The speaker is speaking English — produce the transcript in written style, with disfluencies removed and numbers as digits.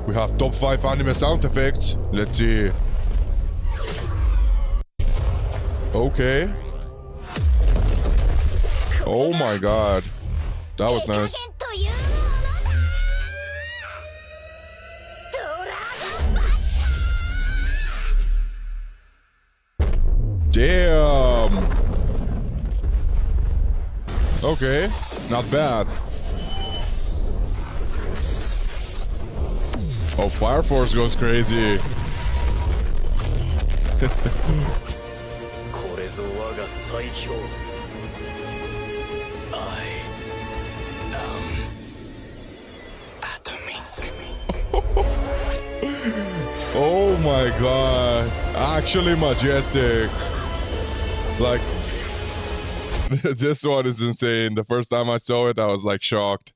We have top 5 anime sound effects. Let's see. Okay. Oh my god. That was nice. Damn. Okay. Not bad. Oh, Fire Force goes crazy. Oh my god. Actually majestic. Like, this one is insane. The first time I saw it, I was like shocked.